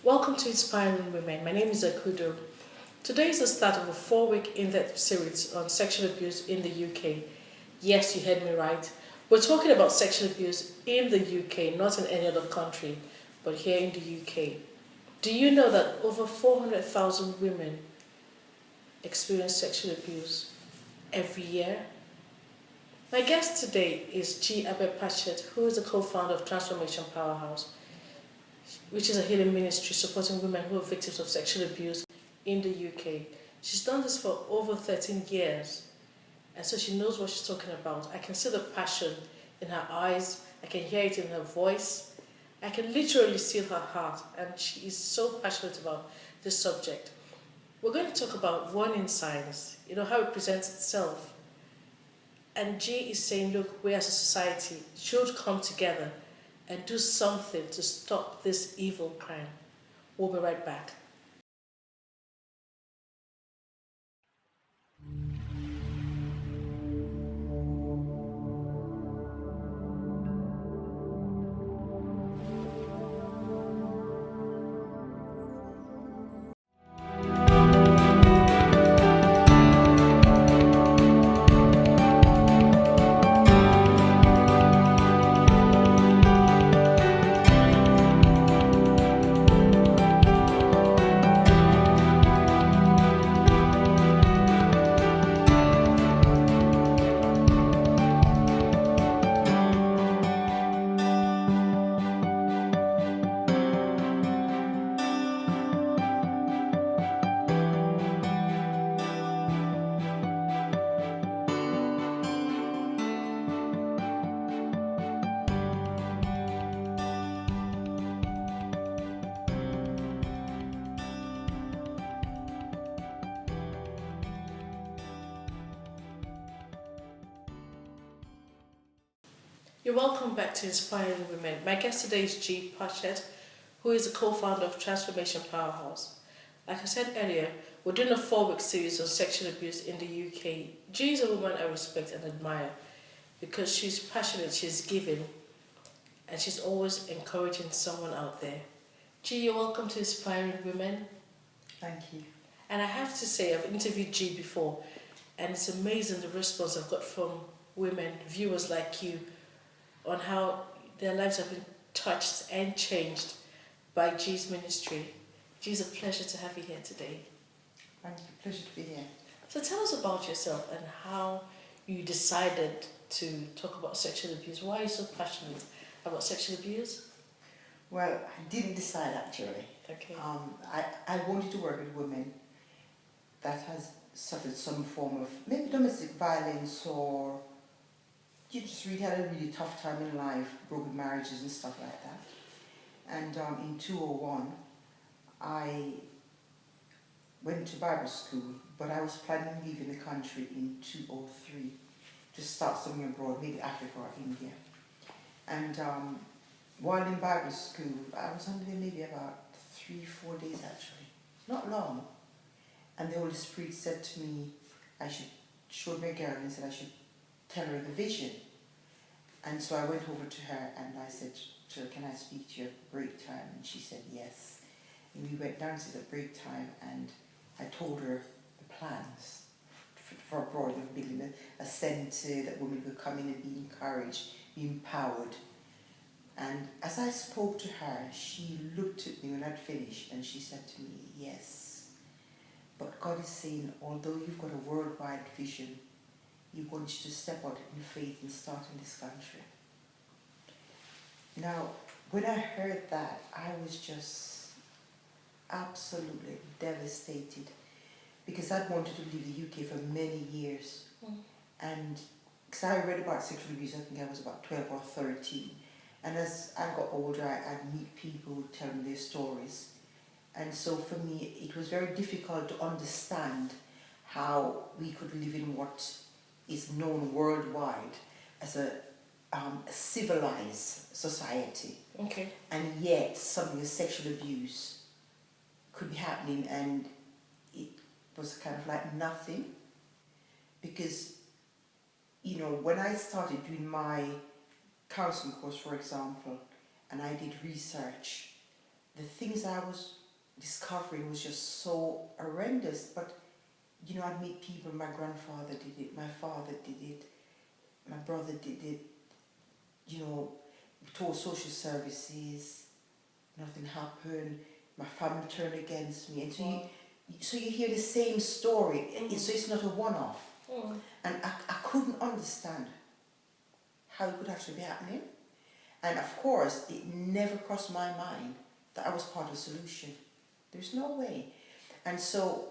Welcome to Inspiring Women. My name is Akudo. Today is the start of a 4-week in-depth series on sexual abuse in the UK. Yes, you heard me right. We're talking about sexual abuse in the UK, not in any other country, but here in the UK. Do you know that over 400,000 women experience sexual abuse every year? My guest today is G. Abe Patchett, who is the co-founder of Transformation Powerhouse, which is a healing ministry supporting women who are victims of sexual abuse in the UK. She's done this for over 13 years, and so she knows what she's talking about. I can see the passion in her eyes, I can hear it in her voice, I can literally see her heart, and she is so passionate about this subject. We're going to talk about warning signs, how it presents itself. And G is saying, look, we as a society should come together and do something to stop this evil crime. We'll be right back. You're welcome back to Inspiring Women. My guest today is G. Patchett, who is the co-founder of Transformation Powerhouse. Like I said earlier, we're doing a 4-week series on sexual abuse in the UK. G is a woman I respect and admire because she's passionate, she's giving, and she's always encouraging someone out there. G, you're welcome to Inspiring Women. Thank you. And I have to say, I've interviewed G before, and it's amazing the response I've got from women, viewers like you, on how their lives have been touched and changed by G's ministry. G, it's a pleasure to have you here today. Thank you. Pleasure to be here. So tell us about yourself and how you decided to talk about sexual abuse. Why are you so passionate about sexual abuse? Well, I didn't decide actually. Okay. I wanted to work with women that has suffered some form of maybe domestic violence, or you just really had a really tough time in life, broken marriages and stuff like that. And in 2001, I went to Bible school, but I was planning on leaving the country in 2003 to start somewhere abroad, maybe Africa or India. And while in Bible school, I was only there maybe about 3-4 days actually, not long. And the Holy Spirit said to me, showed me a girl and said I should tell her the vision. And so I went over to her and I said to her, can I speak to you at break time? And she said yes. And we went downstairs at break time and I told her the plans for abroad of building a centre that women could come in and be encouraged, be empowered. And as I spoke to her, she looked at me when I'd finished and she said to me, yes. But God is saying, although you've got a worldwide vision, He wants you to step out in faith and start in this country. Now, when I heard that, I was just absolutely devastated because I'd wanted to leave the UK for many years. And because I read about sexual abuse, I think I was about 12 or 13. And as I got older, I'd meet people who would tell me their stories. And so for me, it was very difficult to understand how we could live in what is known worldwide as a civilized society. Okay. And yet something as sexual abuse could be happening and it was kind of like nothing. Because, when I started doing my counseling course, for example, and I did research, the things I was discovering was just so horrendous. But you know, I'd meet people. My grandfather did it. My father did it. My brother did it. You know, told social services. Nothing happened. My family turned against me, and so you hear the same story. So it's not a one-off. And I couldn't understand how it could actually be happening. And of course, it never crossed my mind that I was part of the solution. There's no way. And so,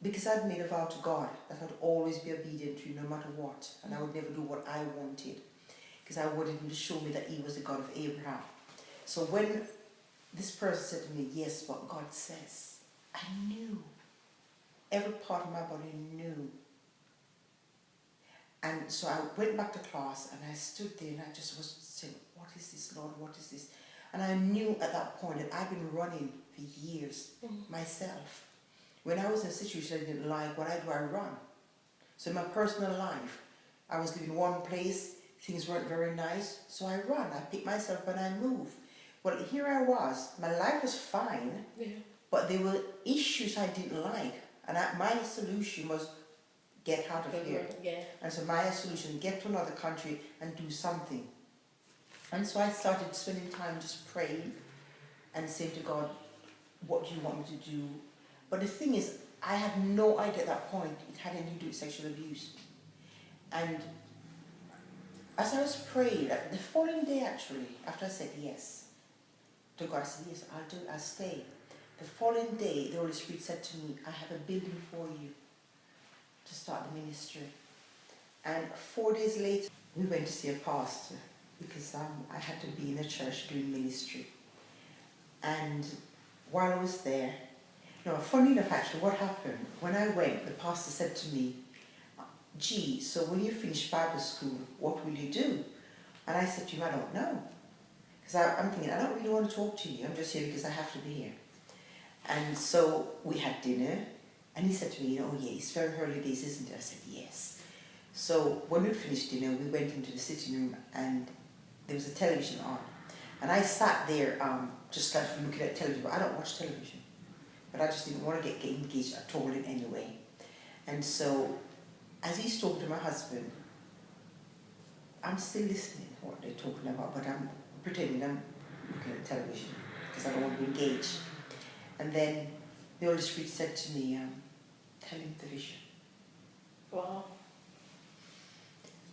because I'd made a vow to God that I'd always be obedient to him no matter what, and I would never do what I wanted, because I wanted him to show me that he was the God of Abraham. So when this person said to me, yes, what God says, I knew. Every part of my body knew. And so I went back to class and I stood there and I just was saying, what is this, Lord, what is this? And I knew at that point that I'd been running for years myself. When I was in a situation I didn't like, what I do, I run. So in my personal life, I was living in one place, things weren't very nice, so I run, I pick myself up and I move. Well, here I was, my life was fine, but there were issues I didn't like, and my solution was get out of here. And so my solution, get to another country and do something. And so I started spending time just praying and saying to God, what do you want me to do? But the thing is, I had no idea at that point it had anything to do with sexual abuse. And as I was praying, the following day actually, after I said yes to God, I said, yes, I'll do it, I'll stay. The following day, the Holy Spirit said to me, I have a building for you to start the ministry. And 4 days later, we went to see a pastor because I had to be in a church doing ministry. And while I was there, funny enough actually, what happened, when I went, the pastor said to me, gee, so when you finish Bible school, what will you do? And I said to him, I don't know. Because I'm thinking, I don't really want to talk to you, I'm just here because I have to be here. And so we had dinner, and he said to me, oh yeah, it's very early days, isn't it? I said, yes. So when we finished dinner, we went into the sitting room, and there was a television on. And I sat there just kind of looking at television, but I don't watch television. But I just didn't want to get engaged at all in any way. And so, as he's talking to my husband, I'm still listening to what they're talking about, but I'm pretending I'm looking at television because I don't want to engage. And then the Holy Spirit said to me, tell him the vision. Wow.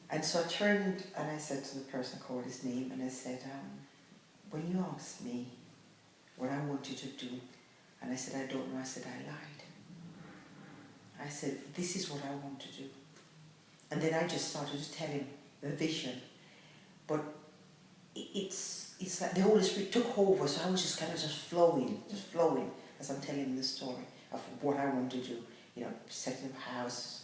And so I turned and I said to the person, called his name, and I said, when you asked me what I wanted to do, and I said, I don't know, I said, I lied. I said, this is what I want to do. And then I just started to tell him the vision. But it's like the Holy Spirit took over, so I was just kind of just flowing as I'm telling him the story of what I want to do. Set up a house,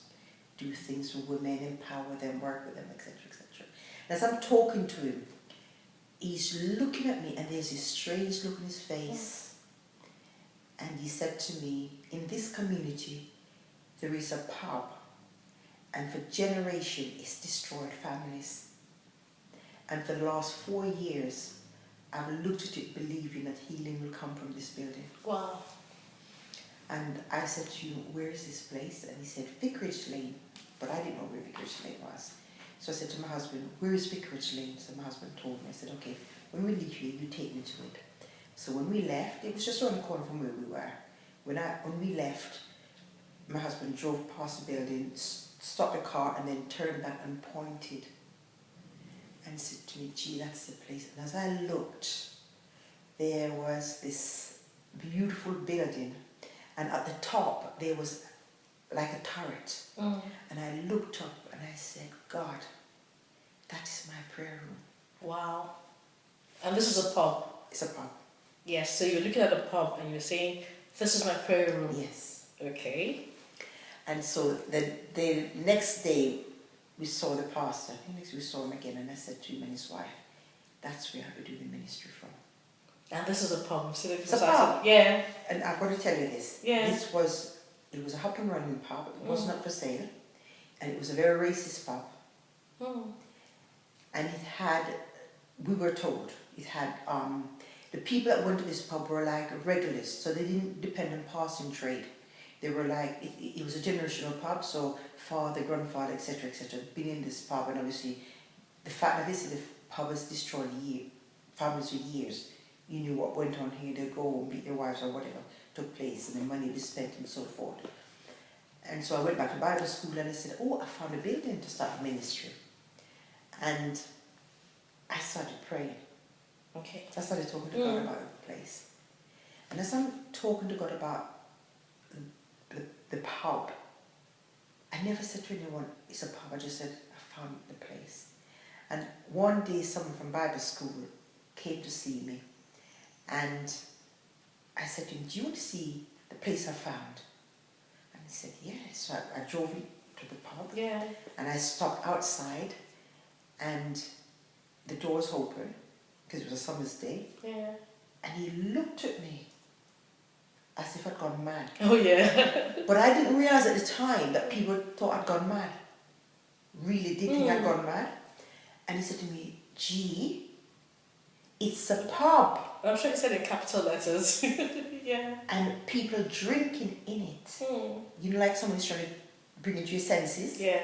do things for women, empower them, work with them, etc., etc. As I'm talking to him, he's looking at me and there's this strange look in his face. And he said to me, in this community, there is a pub, and for generations it's destroyed families. And for the last 4 years, I've looked at it believing that healing will come from this building. Wow. And I said to him, where is this place? And he said, Vicarage Lane. But I didn't know where Vicarage Lane was. So I said to my husband, where is Vicarage Lane? So my husband told me. I said, okay, when we leave here, you take me to it. So when we left, it was just around the corner from where we were. When we left, my husband drove past the building, stopped the car, and then turned back and pointed and said to me, gee, that's the place. And as I looked, there was this beautiful building, and at the top there was like a turret. And I looked up and I said, God, that is my prayer room. Wow. And this is a pub? It's a pub. Yes, so you're looking at the pub and you're saying, this is my prayer room. Yes. Okay. And so the next day, we saw the pastor. I think we saw him again, and I said to him and his wife, that's where I'll be doing the ministry from. And this is a pub. So it's a pub. Yeah. And I've got to tell you this. Yeah. It was a up and running pub. It was not for sale. And it was a very racist pub. And it had, we were told, it had the people that went to this pub were like regulars, so they didn't depend on passing trade. They were like, it was a generational pub, so father, grandfather, etc., been in this pub, and obviously the fact that the pub has destroyed families for years, you knew what went on here. They'd go and beat their wives or whatever took place, and the money was spent and so forth. And so I went back to Bible school and I said, oh, I found a building to start a ministry. And I started praying. Okay. I started talking to God about the place. And as I'm talking to God about the pub, I never said to anyone, it's a pub. I just said, I found the place. And one day someone from Bible school came to see me. And I said to him, do you want to see the place I found? And he said, yes. So I drove him to the pub. Yeah. And I stopped outside and the doors open because it was a summer's day. Yeah. And he looked at me as if I'd gone mad. Oh, yeah. But I didn't realize at the time that people thought I'd gone mad. Really did think I'd gone mad. And he said to me, gee, it's a pub. I'm sure he said in capital letters. Yeah. And people drinking in it. Mm. You know, like someone's trying to bring it to your senses. Yeah.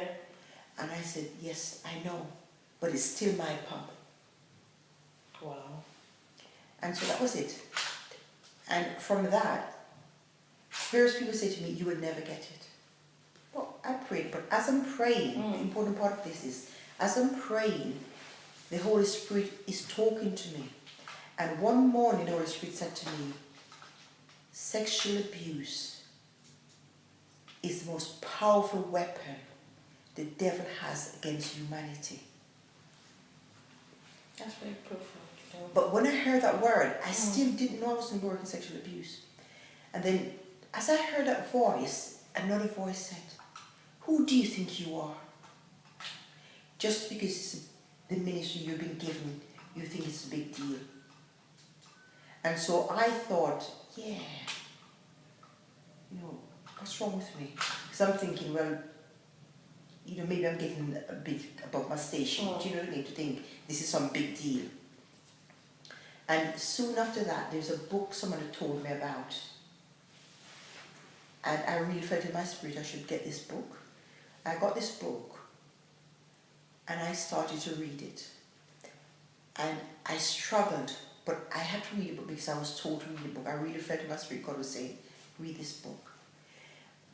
And I said, yes, I know, but it's still my pub. Wow. And so that was it. And from that, various people say to me, you will never get it. Well, I prayed, but as I'm praying, the important part of this is, as I'm praying, the Holy Spirit is talking to me. And one morning the Holy Spirit said to me, sexual abuse is the most powerful weapon the devil has against humanity. That's very profound. Yeah. But when I heard that word, I still didn't know I was going to work in sexual abuse. And then, as I heard that voice, another voice said, who do you think you are? Just because it's the ministry you've been given, you think it's a big deal. And so I thought, yeah, what's wrong with me? Because I'm thinking, well, maybe I'm getting a bit above my station. Do you know what I mean? To think this is some big deal. And soon after that, there's a book someone had told me about. And I really felt in my spirit I should get this book. I got this book and I started to read it. And I struggled, but I had to read the book because I was told to read the book. I really felt in my spirit God was saying, read this book.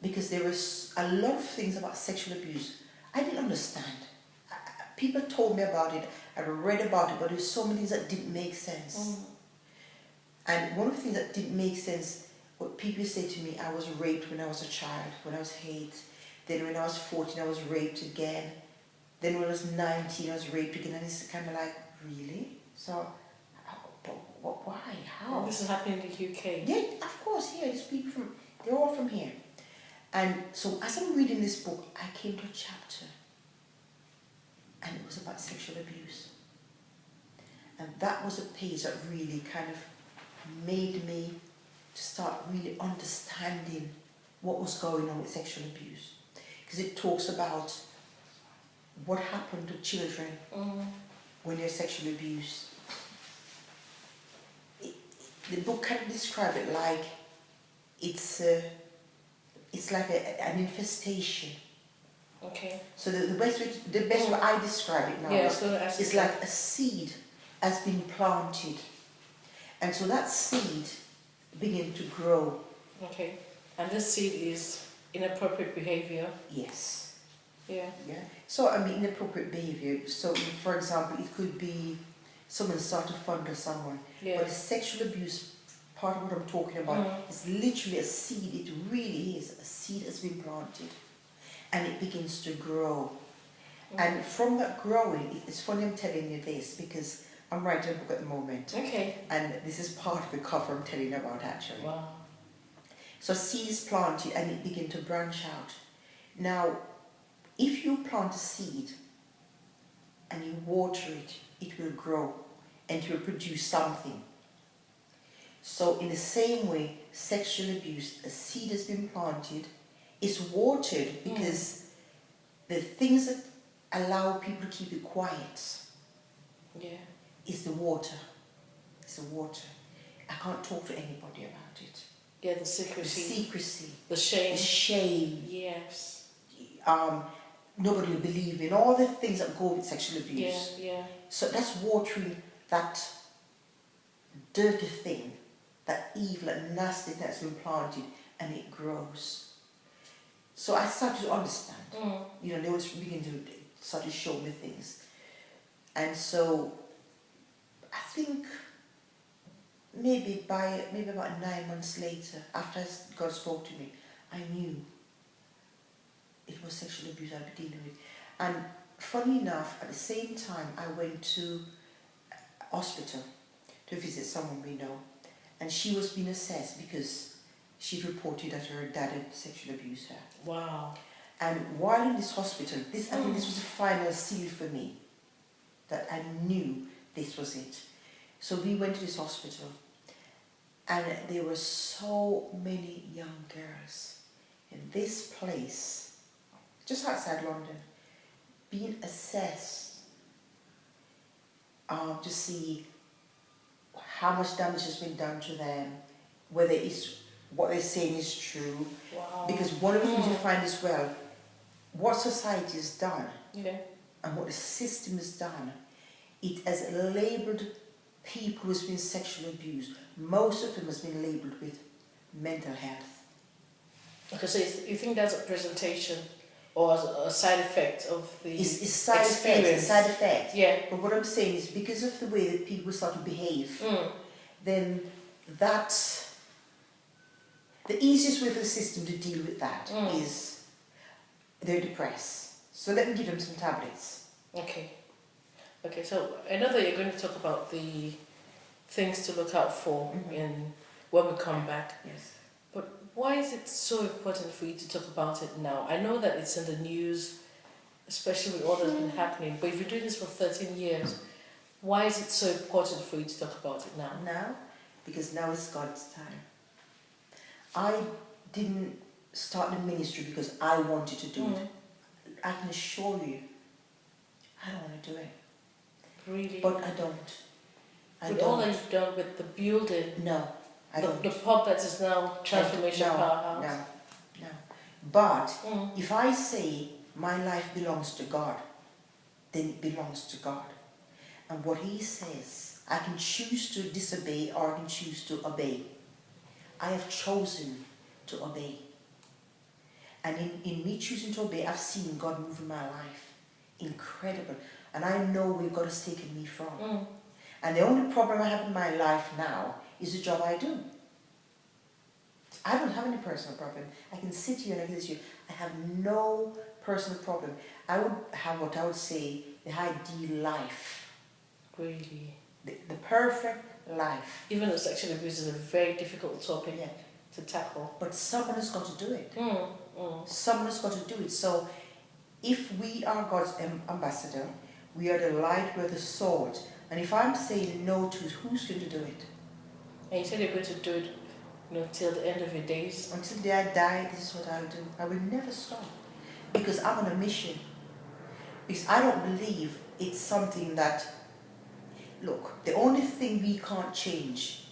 Because there was a lot of things about sexual abuse I didn't understand. People told me about it, I read about it, but there were so many things that didn't make sense. And one of the things that didn't make sense, what people say to me, I was raped when I was a child, when I was 8. Then when I was 14, I was raped again. Then when I was 19, I was raped again. And it's kind of like, really? So, why? How? Well, this is happening in the UK. Yeah, of course, yeah. There's people they're all from here. And so as I'm reading this book, I came to a chapter. And it was about sexual abuse. And that was a page that really kind of made me to start really understanding what was going on with sexual abuse. Because it talks about what happened to children when they're sexually abused. The book kind of described it like it's like an infestation. Okay. So the best way I describe it now is it's like a seed has been planted. And so that seed begin to grow. Okay. And this seed is inappropriate behavior. Yes. Yeah. Yeah. So I mean inappropriate behavior. So for example, it could be someone start to fondle someone. Yeah. But the sexual abuse part of what I'm talking about is literally a seed. It really is. A seed has been planted. And it begins to grow. And from that growing, it's funny I'm telling you this because I'm writing a book at the moment. Okay. And this is part of the cover I'm telling you about actually. Wow. So a seed is planted and it begins to branch out. Now, if you plant a seed and you water it, it will grow and it will produce something. So in the same way, sexual abuse, a seed has been planted, it's watered because the things that allow people to keep it quiet is the water. It's the water. I can't talk to anybody about it. Yeah, the The secrecy, secrecy, the shame. the shame, Yes. nobody will believe in, all the things that go with sexual abuse. Yeah. So that's watering that dirty thing, that evil, that nasty thing that's been planted, and it grows. So I started to understand. You know, they was beginning to start to show me things. And so I think maybe about 9 months later, after God spoke to me, I knew it was sexual abuse I'd be dealing with. And funny enough, at the same time, I went to a hospital to visit someone we know, and she was being assessed because she'd reported that her dad had sexually abused her. Wow. And while in this hospital, I think this was the final seal for me, that I knew this was it. So we went to this hospital, and there were so many young girls in this place, just outside London, being assessed to see how much damage has been done to them, whether it's what they're saying is true. Wow. Because one of the things you find as well, what society has done and what the system has done, it has labelled people who's been sexually abused. Most of them has been labelled with mental health. Okay, so you think that's a presentation or a side effect of the It's side experience? effect. It's side effect. Yeah. But what I'm saying is, because of the way that people start to behave, then that's the easiest way for the system to deal with that is they're depressed. So let me give them some tablets. Okay, so I know that you're going to talk about the things to look out for in when we come back. Yes. But why is it so important for you to talk about it now? I know that it's in the news, especially with all that's been happening, but if you're doing this for 13 years, why is it so important for you to talk about it now? Now? Because now is God's time. I didn't start the ministry because I wanted to do it. I can assure you, I don't want to do it. Really? But I don't. With all that you've done with the building, No, I don't. the pub that is now Transformation Powerhouse. No. But if I say my life belongs to God, then it belongs to God. And what He says, I can choose to disobey or I can choose to obey. I have chosen to obey. And in me choosing to obey, I've seen God move in my life. Incredible. And I know where God has taken me from. And the only problem I have in my life now is the job I do. I don't have any personal problem. I can sit here and I can say to you, I have no personal problem. I would have what I would say the ideal life. Really? The perfect life. Even though sexual abuse is a very difficult topic to tackle. But someone has got to do it. Someone has got to do it. So if we are God's ambassador, we are the light, we're the salt. And if I'm saying no to it, who's going to do it? And you said you're going to do it, till the end of your days? Until the day I die, this is what I'll do. I will never stop. Because I'm on a mission. Because I don't believe it's something that, look, the only thing we can't change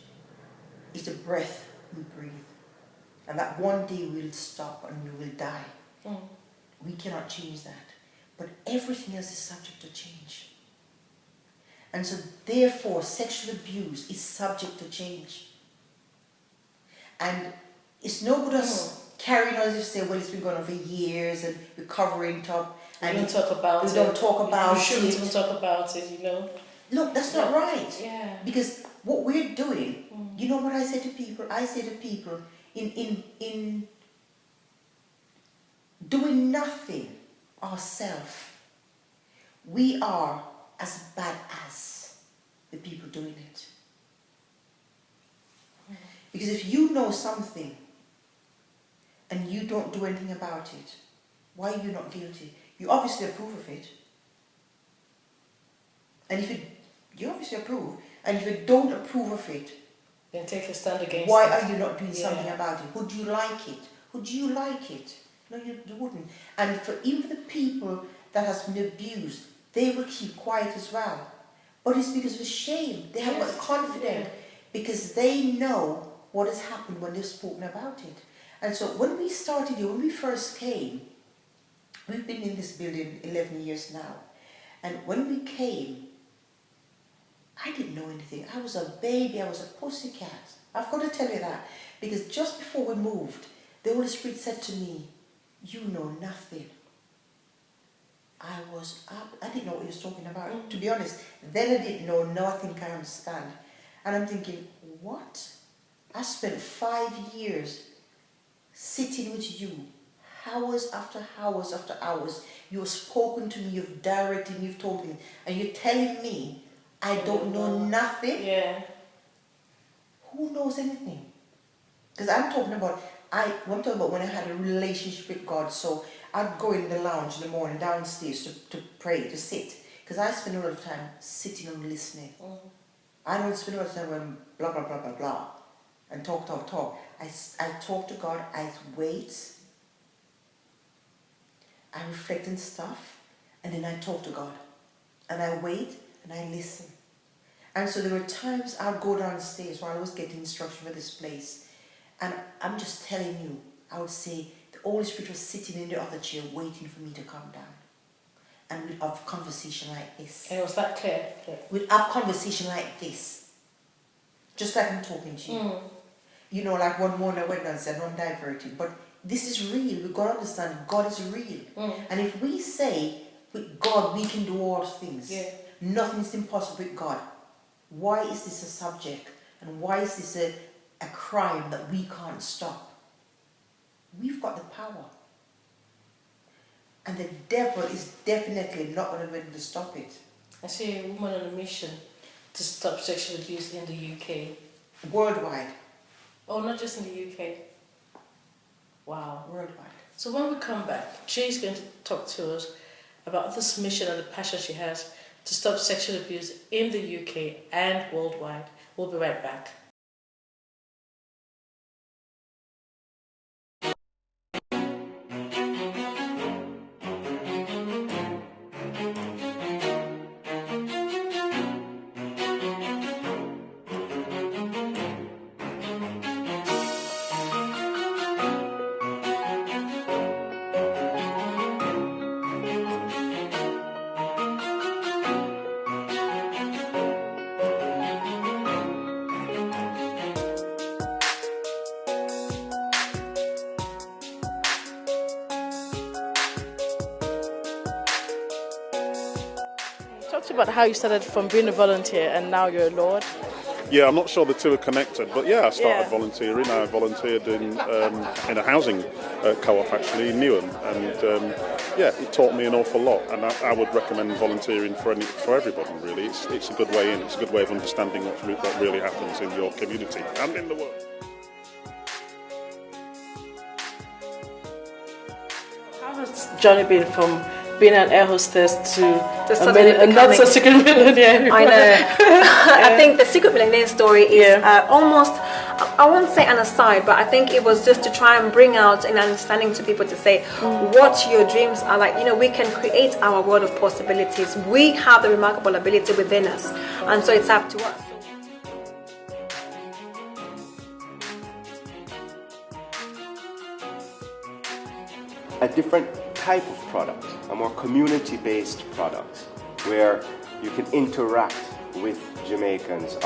is the breath we breathe. And that one day we'll stop and we will die. We cannot change that. But everything else is subject to change. And so therefore sexual abuse is subject to change. And it's no good us carrying on as if say, well, it's been going on for years and we're covering top. And we don't talk about it. We don't talk about it. We shouldn't even talk about it, Look, that's not right. Yeah. Because what we're doing, you know what I say to people? I say to people, in doing nothing ourselves, we are as bad as the people doing it. Because if you know something and you don't do anything about it, why are you not guilty? You obviously approve of it. And if you obviously approve, and if you don't approve of it, then take a stand against why it. are you not doing something about it? Would you like it? Would you like it? No, you wouldn't. And even for the people that has been abused, they will keep quiet as well. But it's because of shame. They haven't got the confidence. because they know what has happened when they've spoken about it. And so when we started here, when we first came, we've been in this building 11 years now. And when we came, I didn't know anything. I was a baby, I was a pussycat. I've got to tell you that. Because just before we moved, the Holy Spirit said to me, you know nothing. I didn't know what he was talking about. To be honest, then I didn't know, now I think I understand. And I'm thinking, what? I spent 5 years sitting with you, hours after hours after hours. You've spoken to me, you've directed me, you've told me, and you're telling me I don't know nothing? Yeah. Who knows anything? Because I'm talking about, when I had a relationship with God, so I'd go in the lounge in the morning downstairs to pray, to sit. Because I spend a lot of time sitting and listening. I don't spend a lot of time when blah, blah, blah, blah, blah. And talk. I talk to God, I wait. I reflect on stuff. And then I talk to God. And I wait and I listen. And so there were times I'd go downstairs while I was getting instruction for this place. And I'm just telling you, I would say, the Holy Spirit was sitting in the other chair waiting for me to come down. And we'd have conversation like this. And was that clear? We'd have conversation like this. Just like I'm talking to you. You know, like one morning I went down and said, no, I'm diverting. But this is real. We've got to understand God is real. And if we say, with God we can do all things, nothing is impossible with God, why is this a subject? And why is this a crime that we can't stop? We've got the power. And the devil is definitely not going to be able to stop it. I see a woman on a mission to stop sexual abuse in the UK. Worldwide. Oh, not just in the UK. Wow. Worldwide. So when we come back, Jay's going to talk to us about this mission and the passion she has to stop sexual abuse in the UK and worldwide. We'll be right back. Talked about how you started from being a volunteer and now you're a Lord. Yeah, I'm not sure the two are connected, but yeah, I started volunteering. I volunteered in a housing co-op actually in Newham, and yeah, it taught me an awful lot. And I would recommend volunteering for everybody. Really, it's a good way in. It's a good way of understanding what really happens in your community and in the world. How has Johnny been from being an air hostess to a not so secret millionaire? I know. I think the secret millionaire story is almost, I won't say an aside, but I think it was just to try and bring out an understanding to people to say what your dreams are like. You know, we can create our world of possibilities. We have the remarkable ability within us, and so it's up to us. A different type of product, a more community-based product, where you can interact with Jamaicans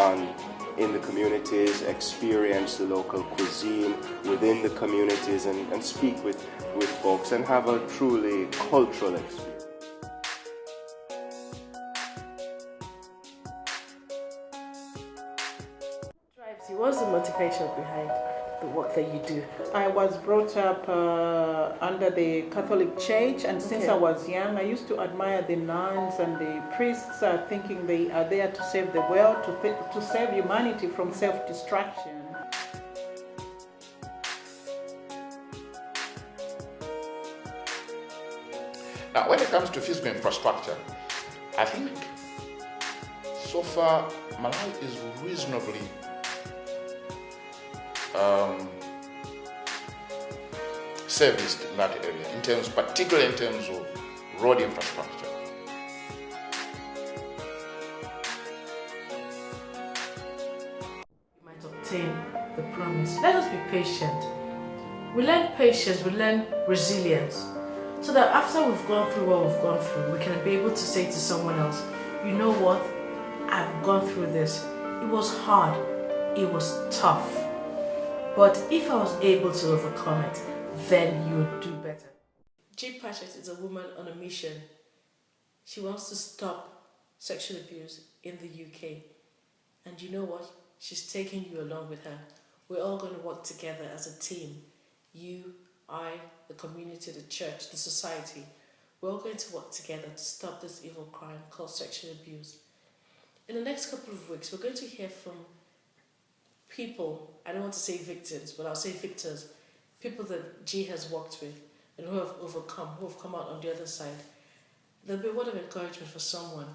in the communities, experience the local cuisine within the communities, and speak with folks and have a truly cultural experience. Drives you. What's the motivation behind the work that you do? I was brought up under the Catholic Church, and since I was young, I used to admire the nuns and the priests, thinking they are there to save the world, to save humanity from self-destruction. Now, when it comes to physical infrastructure, I think so far Malawi is reasonably serviced in that area, particularly in terms of road infrastructure. obtain the promise. Let us be patient. We learn patience, we learn resilience, so that after we've gone through what we've gone through, we can be able to say to someone else, you know what, I've gone through this. It was hard, it was tough, but if I was able to overcome it, then you would do better. G. Patchett is a woman on a mission. She wants to stop sexual abuse in the UK. And you know what? She's taking you along with her. We're all going to work together as a team. You, I, the community, the church, the society. We're all going to work together to stop this evil crime called sexual abuse. In the next couple of weeks, we're going to hear from people, I don't want to say victims, but I'll say victors, people that G has worked with and who have overcome, who have come out on the other side. There'll be a word of encouragement for someone.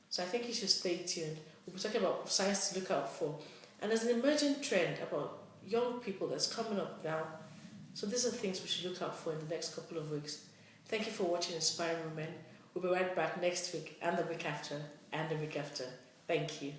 So I think you should stay tuned. We'll be talking about signs to look out for. And there's an emerging trend about young people that's coming up now. So these are things we should look out for in the next couple of weeks. Thank you for watching Inspiring Women. We'll be right back next week and the week after and the week after. Thank you.